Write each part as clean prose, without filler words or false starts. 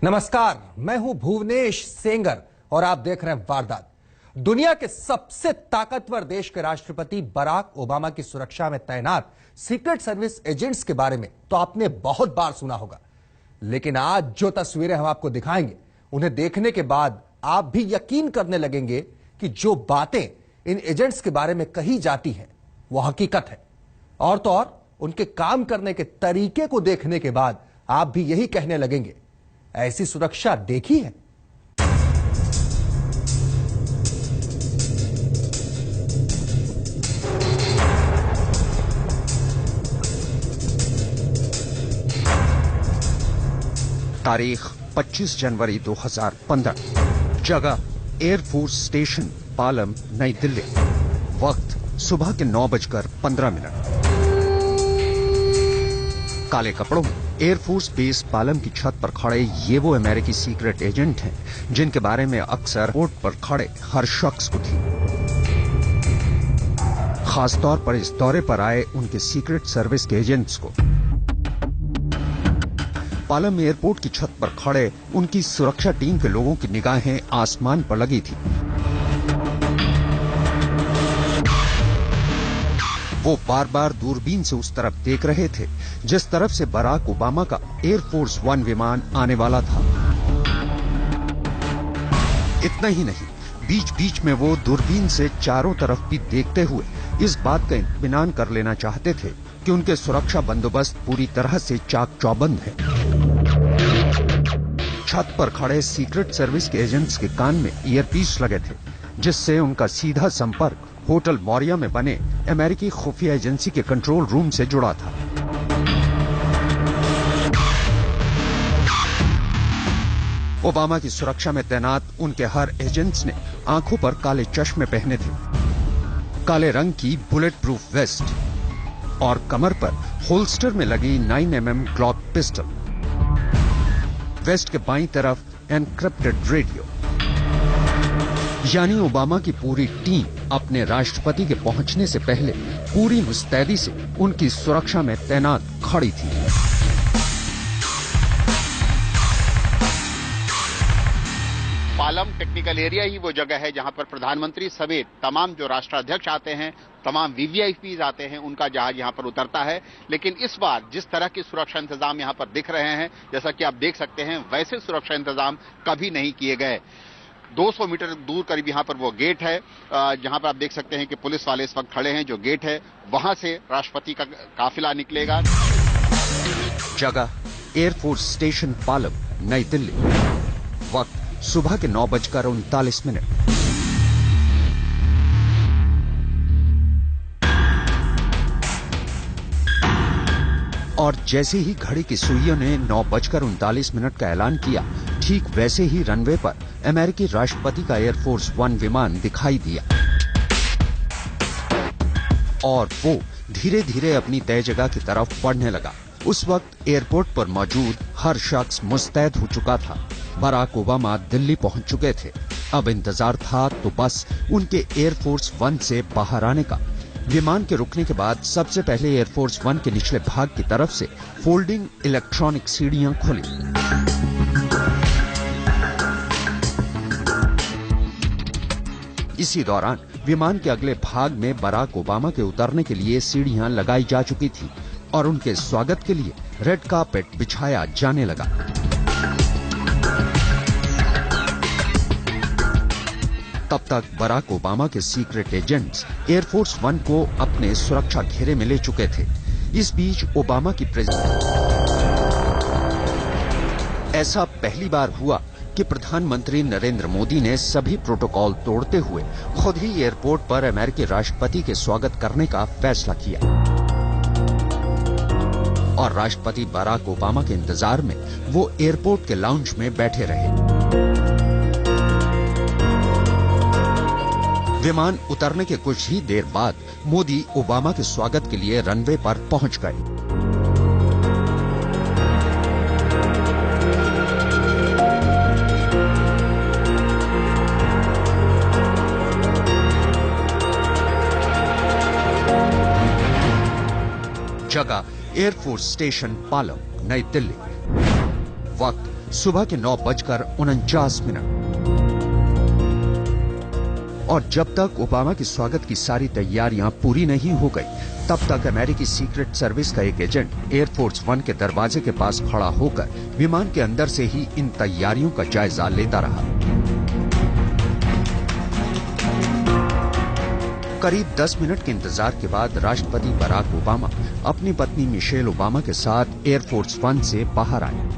नमस्कार, मैं हूं भुवनेश सेंगर और आप देख रहे हैं वारदात। दुनिया के सबसे ताकतवर देश के राष्ट्रपति बराक ओबामा की सुरक्षा में तैनात सीक्रेट सर्विस एजेंट्स के बारे में तो आपने बहुत बार सुना होगा, लेकिन आज जो तस्वीरें हम आपको दिखाएंगे उन्हें देखने के बाद आप भी यकीन करने लगेंगे कि जो बातें इन एजेंट्स के बारे में कही जाती हैं वो हकीकत है। और तो और उनके काम करने के तरीके को देखने के बाद आप भी यही कहने लगेंगे, ऐसी सुरक्षा देखी है। तारीख 25 जनवरी 2015, जगह एयरफोर्स स्टेशन पालम, नई दिल्ली। वक्त सुबह के 9:15। काले कपड़ों में एयरफोर्स बेस पालम की छत पर खड़े ये वो अमेरिकी सीक्रेट एजेंट हैं जिनके बारे में अक्सर बोर्ड पर खड़े हर शख्स को थी। खासतौर पर इस दौरे पर आए उनके सीक्रेट सर्विस के एजेंट्स को। पालम एयरपोर्ट की छत पर खड़े उनकी सुरक्षा टीम के लोगों की निगाहें आसमान पर लगी थी। वो बार बार दूरबीन से उस तरफ देख रहे थे जिस तरफ से बराक ओबामा का एयरफोर्स वन विमान आने वाला था। इतना ही नहीं, बीच बीच में वो दूरबीन से चारों तरफ भी देखते हुए इस बात का इत्मीनान कर लेना चाहते थे कि उनके सुरक्षा बंदोबस्त पूरी तरह से चाक चौबंद है। छत पर खड़े सीक्रेट सर्विस के एजेंट्स के कान में ईयरपीस लगे थे जिससे उनका सीधा संपर्क होटल मौर्या में बने अमेरिकी खुफिया एजेंसी के कंट्रोल रूम से जुड़ा था। ओबामा की सुरक्षा में तैनात उनके हर एजेंट्स ने आंखों पर काले चश्मे पहने थे, काले रंग की बुलेट प्रूफ वेस्ट और कमर पर होल्स्टर में लगी 9mm ग्लॉक पिस्टल। वेस्ट के बाईं तरफ एनक्रिप्टेड रेडियो। यानी ओबामा की पूरी टीम अपने राष्ट्रपति के पहुंचने से पहले पूरी मुस्तैदी से उनकी सुरक्षा में तैनात खड़ी थी। पालम टेक्निकल एरिया ही वो जगह है जहां पर प्रधानमंत्री समेत तमाम जो राष्ट्राध्यक्ष आते हैं, तमाम वीवीआईपीज आते हैं, उनका जहाज यहां पर उतरता है। लेकिन इस बार जिस तरह की सुरक्षा इंतजाम यहां पर दिख रहे हैं, जैसा कि आप देख सकते हैं, वैसे सुरक्षा इंतजाम कभी नहीं किए गए। 200 मीटर दूर करीब यहां पर वो गेट है जहां पर आप देख सकते हैं कि पुलिस वाले इस वक्त खड़े हैं। जो गेट है वहां से राष्ट्रपति का काफिला निकलेगा। जगह एयरफोर्स स्टेशन पालम, नई दिल्ली। वक्त सुबह के 9:39। और जैसे ही घड़ी की सुइयों ने 9:39 का ऐलान किया, ठीक वैसे ही रनवे पर अमेरिकी राष्ट्रपति का एयरफोर्स वन विमान दिखाई दिया और वो धीरे धीरे अपनी तय जगह की तरफ बढ़ने लगा। उस वक्त एयरपोर्ट पर मौजूद हर शख्स मुस्तैद हो चुका था। बराक ओबामा दिल्ली पहुंच चुके थे। अब इंतजार था तो बस उनके एयरफोर्स वन से बाहर आने का। विमान के रुकने के बाद सबसे पहले एयरफोर्स वन के निचले भाग की तरफ से फोल्डिंग इलेक्ट्रॉनिक सीढ़ियां खुली। इसी दौरान विमान के अगले भाग में बराक ओबामा के उतरने के लिए सीढ़ियां लगाई जा चुकी थी और उनके स्वागत के लिए रेड कार्पेट बिछाया जाने लगा। तब तक बराक ओबामा के सीक्रेट एजेंट्स एयरफोर्स वन को अपने सुरक्षा घेरे में ले चुके थे। इस बीच ओबामा की ऐसा पहली बार हुआ कि प्रधानमंत्री नरेंद्र मोदी ने सभी प्रोटोकॉल तोड़ते हुए खुद ही एयरपोर्ट पर अमेरिकी राष्ट्रपति के स्वागत करने का फैसला किया और राष्ट्रपति बराक ओबामा के इंतजार में वो एयरपोर्ट के लाउंज में बैठे रहे। विमान उतरने के कुछ ही देर बाद मोदी ओबामा के स्वागत के लिए रनवे पर पहुंच गए। जगह एयरफोर्स स्टेशन पालम, नई दिल्ली। वक्त सुबह के 9:49। और जब तक ओबामा के स्वागत की सारी तैयारियां पूरी नहीं हो गई, तब तक अमेरिकी सीक्रेट सर्विस का एक एजेंट एयरफोर्स 1 के दरवाजे के पास खड़ा होकर विमान के अंदर से ही इन तैयारियों का जायजा लेता रहा। करीब 10 मिनट के इंतजार के बाद राष्ट्रपति बराक ओबामा अपनी पत्नी मिशेल ओबामा के साथ एयरफोर्स 1 से बाहर आए।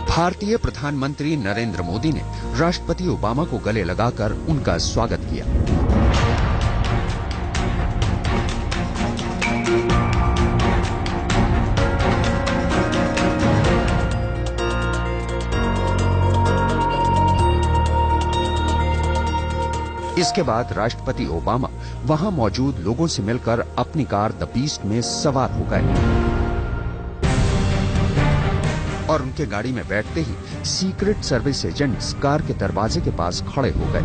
भारतीय प्रधानमंत्री नरेंद्र मोदी ने राष्ट्रपति ओबामा को गले लगाकर उनका स्वागत किया। इसके बाद राष्ट्रपति ओबामा वहां मौजूद लोगों से मिलकर अपनी कार द बीस्ट में सवार हो गए और उनके गाड़ी में बैठते ही सीक्रेट सर्विस एजेंट्स कार के दरवाजे के पास खड़े हो गए।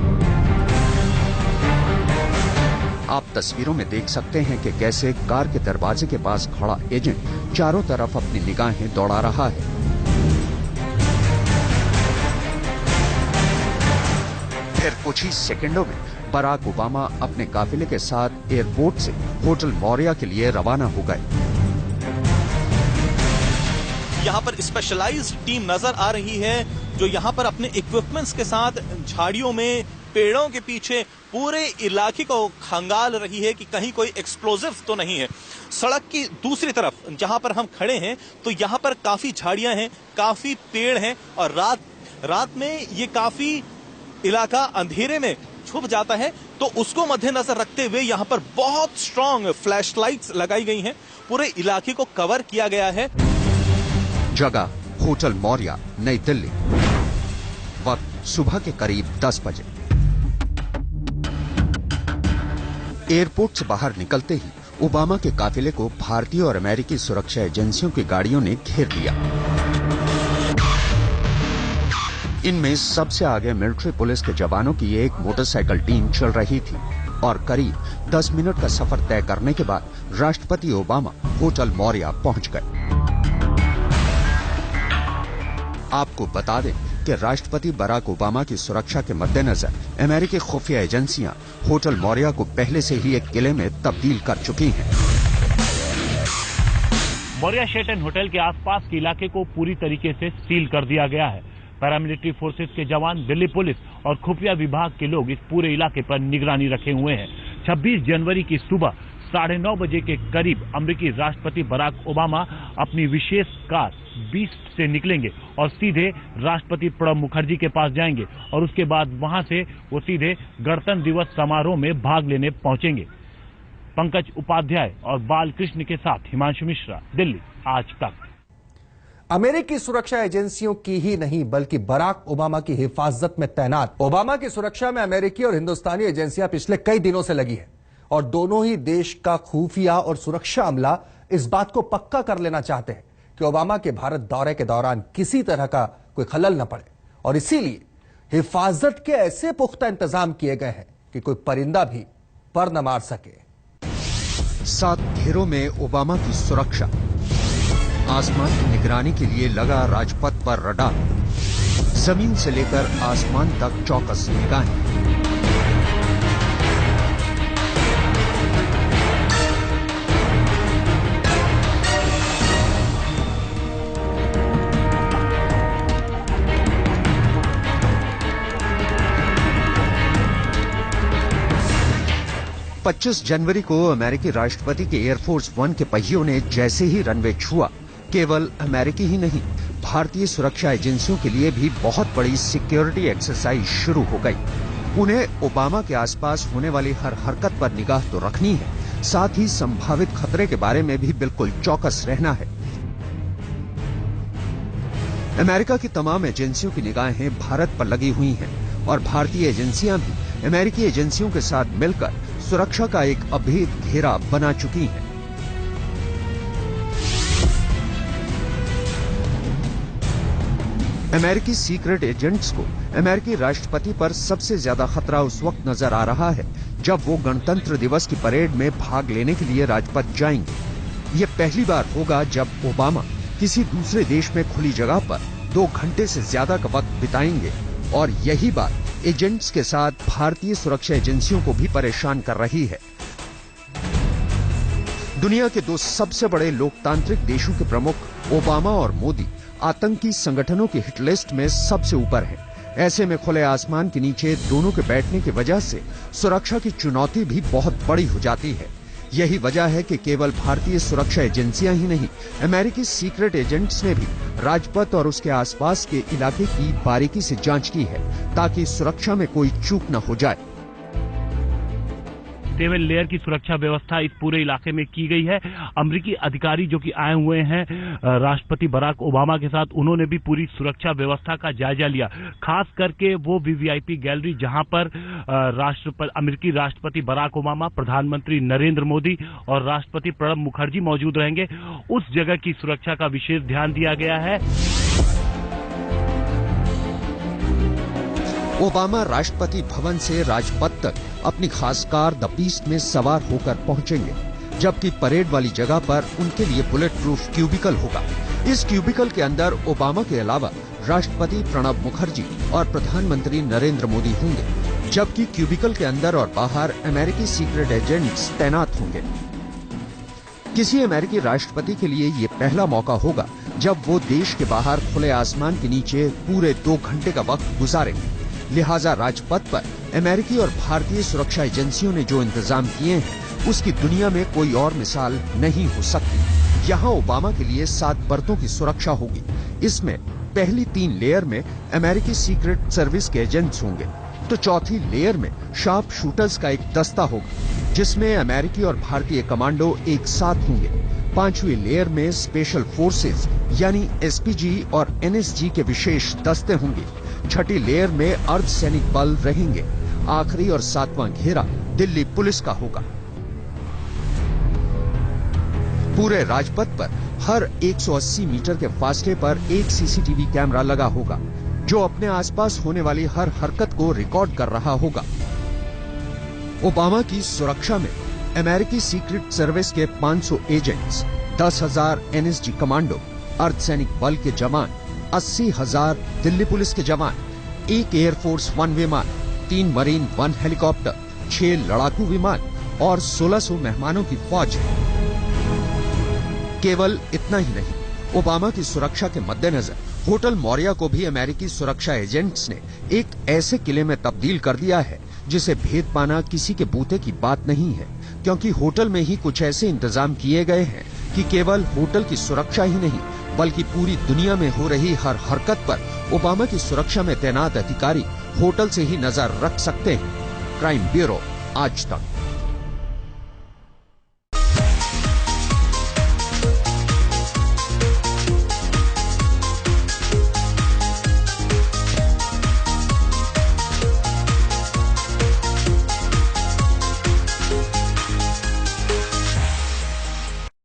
आप तस्वीरों में देख सकते हैं कि कैसे कार के दरवाजे के पास खड़ा एजेंट चारों तरफ अपनी निगाहें दौड़ा रहा है। फिर कुछ ही सेकंडों में बराक ओबामा अपने काफिले के साथ एयरपोर्ट से होटल मौर्या के लिए रवाना हो गए। यहाँ पर स्पेशलाइज्ड टीम नजर आ रही है जो यहाँ पर अपने इक्विपमेंट्स के साथ झाड़ियों में, पेड़ों के पीछे पूरे इलाके को खंगाल रही है कि कहीं कोई एक्सप्लोजिव तो नहीं है। सड़क की दूसरी तरफ जहाँ पर हम खड़े हैं तो यहाँ पर काफी झाड़ियां हैं, काफी पेड़ हैं और रात में ये काफी इलाका अंधेरे में छुप जाता है, तो उसको मद्देनजर रखते हुए यहाँ पर बहुत स्ट्रॉन्ग फ्लैशलाइट्स लगाई गई हैं। पूरे इलाके को कवर किया गया है। जगह होटल मौर्या, नई दिल्ली। वक्त सुबह के करीब 10 बजे। एयरपोर्ट से बाहर निकलते ही ओबामा के काफिले को भारतीय और अमेरिकी सुरक्षा एजेंसियों की गाड़ियों ने घेर लिया। इनमें सबसे आगे मिलिट्री पुलिस के जवानों की एक मोटरसाइकिल टीम चल रही थी और करीब 10 मिनट का सफर तय करने के बाद राष्ट्रपति ओबामा होटल मौर्या पहुंच गए। आपको बता दें कि राष्ट्रपति बराक ओबामा की सुरक्षा के मद्देनजर अमेरिकी खुफिया एजेंसियां होटल मौर्या को पहले से ही एक किले में तब्दील कर चुकी हैं। मौर्या शेटन होटल के आसपास के इलाके को पूरी तरीके से सील कर दिया गया है। पैरामिलिट्री फोर्सेस के जवान, दिल्ली पुलिस और खुफिया विभाग के लोग इस पूरे इलाके पर निगरानी रखे हुए हैं। 26 जनवरी की सुबह 9:30 बजे के करीब अमेरिकी राष्ट्रपति बराक ओबामा अपनी विशेष कार बीस्ट से निकलेंगे और सीधे राष्ट्रपति प्रणब मुखर्जी के पास जाएंगे और उसके बाद वहां से वो सीधे गणतंत्र दिवस समारोह में भाग लेने पहुंचेंगे। पंकज उपाध्याय और बालकृष्ण के साथ हिमांशु मिश्रा, दिल्ली आज तक। अमेरिकी सुरक्षा एजेंसियों की ही नहीं बल्कि बराक ओबामा की हिफाजत में तैनात ओबामा की सुरक्षा में अमेरिकी और हिंदुस्तानी एजेंसियां पिछले कई दिनों से लगी है और दोनों ही देश का खुफिया और सुरक्षा अमला इस बात को पक्का कर लेना चाहते हैं कि ओबामा के भारत दौरे के दौरान किसी तरह का कोई खलल न पड़े और इसीलिए हिफाजत के ऐसे पुख्ता इंतजाम किए गए हैं कि कोई परिंदा भी पर न मार सके। 7 घेरों में ओबामा की सुरक्षा, आसमान की निगरानी के लिए लगा राजपथ पर रडार, जमीन से लेकर आसमान तक चौकस निगाहें। पच्चीस जनवरी को अमेरिकी राष्ट्रपति के एयरफोर्स 1 के पहियों ने जैसे ही रनवे छुआ, केवल अमेरिकी ही नहीं, भारतीय सुरक्षा एजेंसियों के लिए भी बहुत बड़ी सिक्योरिटी एक्सरसाइज शुरू हो गई। उन्हें ओबामा के आसपास होने वाली हर हरकत पर निगाह तो रखनी है, साथ ही संभावित खतरे के बारे में भी बिल्कुल चौकस रहना है। अमेरिका की तमाम एजेंसियों की निगाहें भारत पर लगी हुई हैं और भारतीय एजेंसियां भी अमेरिकी एजेंसियों के साथ मिलकर सुरक्षा का एक अभेद घेरा बना चुकी हैं। अमेरिकी सीक्रेट एजेंट्स को अमेरिकी राष्ट्रपति पर सबसे ज्यादा खतरा उस वक्त नजर आ रहा है जब वो गणतंत्र दिवस की परेड में भाग लेने के लिए राजपथ जाएंगे। ये पहली बार होगा जब ओबामा किसी दूसरे देश में खुली जगह पर 2 घंटे से ज्यादा का वक्त बिताएंगे और यही बात एजेंट्स के साथ भारतीय सुरक्षा एजेंसियों को भी परेशान कर रही है। दुनिया के 2 सबसे बड़े लोकतांत्रिक देशों के प्रमुख ओबामा और मोदी आतंकी संगठनों की हिट लिस्ट में सबसे ऊपर हैं। ऐसे में खुले आसमान के नीचे दोनों के बैठने की वजह से सुरक्षा की चुनौती भी बहुत बड़ी हो जाती है। यही वजह है कि केवल भारतीय सुरक्षा एजेंसियां ही नहीं, अमेरिकी सीक्रेट एजेंट्स ने भी राजपथ और उसके आसपास के इलाके की बारीकी से जांच की है ताकि सुरक्षा में कोई चूक न हो जाए। 7 लेयर की सुरक्षा व्यवस्था इस पूरे इलाके में की गई है। अमेरिकी अधिकारी जो कि आए हुए हैं राष्ट्रपति बराक ओबामा के साथ, उन्होंने भी पूरी सुरक्षा व्यवस्था का जायजा लिया। खास करके वो वीवीआईपी गैलरी जहां पर अमेरिकी राष्ट्रपति बराक ओबामा, प्रधानमंत्री नरेंद्र मोदी और राष्ट्रपति प्रणब मुखर्जी मौजूद रहेंगे, उस जगह की सुरक्षा का विशेष ध्यान दिया गया है। ओबामा राष्ट्रपति भवन से राजपथ तक अपनी खास कार द बीस्ट में सवार होकर पहुंचेंगे, जबकि परेड वाली जगह पर उनके लिए बुलेट प्रूफ क्यूबिकल होगा। इस क्यूबिकल के अंदर ओबामा के अलावा राष्ट्रपति प्रणब मुखर्जी और प्रधानमंत्री नरेंद्र मोदी होंगे, जबकि क्यूबिकल के अंदर और बाहर अमेरिकी सीक्रेट एजेंट्स तैनात होंगे। किसी अमेरिकी राष्ट्रपति के लिए ये पहला मौका होगा जब वो देश के बाहर खुले आसमान के नीचे पूरे 2 घंटे का वक्त गुजारेंगे। लिहाजा राजपथ पर अमेरिकी और भारतीय सुरक्षा एजेंसियों ने जो इंतजाम किए हैं उसकी दुनिया में कोई और मिसाल नहीं हो सकती। यहाँ ओबामा के लिए 7 परतों की सुरक्षा होगी। इसमें पहली 3 लेयर में अमेरिकी सीक्रेट सर्विस के एजेंट्स होंगे, तो चौथी लेयर में शार्प शूटर्स का एक दस्ता होगा जिसमें अमेरिकी और भारतीय कमांडो एक साथ होंगे। 5वीं लेयर में स्पेशल फोर्सेस यानी एसपीजी और एनएसजी के विशेष दस्ते होंगे। 6ठी लेयर में अर्धसैनिक बल रहेंगे। आखिरी और 7वां घेरा दिल्ली पुलिस का होगा। पूरे राजपथ पर हर 180 मीटर के फासले पर एक सीसीटीवी कैमरा लगा होगा जो अपने आसपास होने वाली हर हरकत को रिकॉर्ड कर रहा होगा। ओबामा की सुरक्षा में अमेरिकी सीक्रेट सर्विस के 500 एजेंट्स, 10,000 एनएसजी कमांडो, अर्धसैनिक बल के जवान, 80,000 दिल्ली पुलिस के जवान, 1 एयरफोर्स 1 विमान, 3 मरीन 1 हेलीकॉप्टर, 6 लड़ाकू विमान और 1600 मेहमानों की फौज है। केवल इतना ही नहीं, ओबामा की सुरक्षा के मद्देनजर होटल मौर्या को भी अमेरिकी सुरक्षा एजेंट्स ने एक ऐसे किले में तब्दील कर दिया है जिसे भेद पाना किसी के बूते की बात नहीं है, क्योंकि होटल में ही कुछ ऐसे इंतजाम किए गए हैं कि केवल होटल की सुरक्षा ही नहीं बल्कि पूरी दुनिया में हो रही हर हरकत पर ओबामा की सुरक्षा में तैनात अधिकारी होटल से ही नजर रख सकते हैं। क्राइम ब्यूरो, आज तक।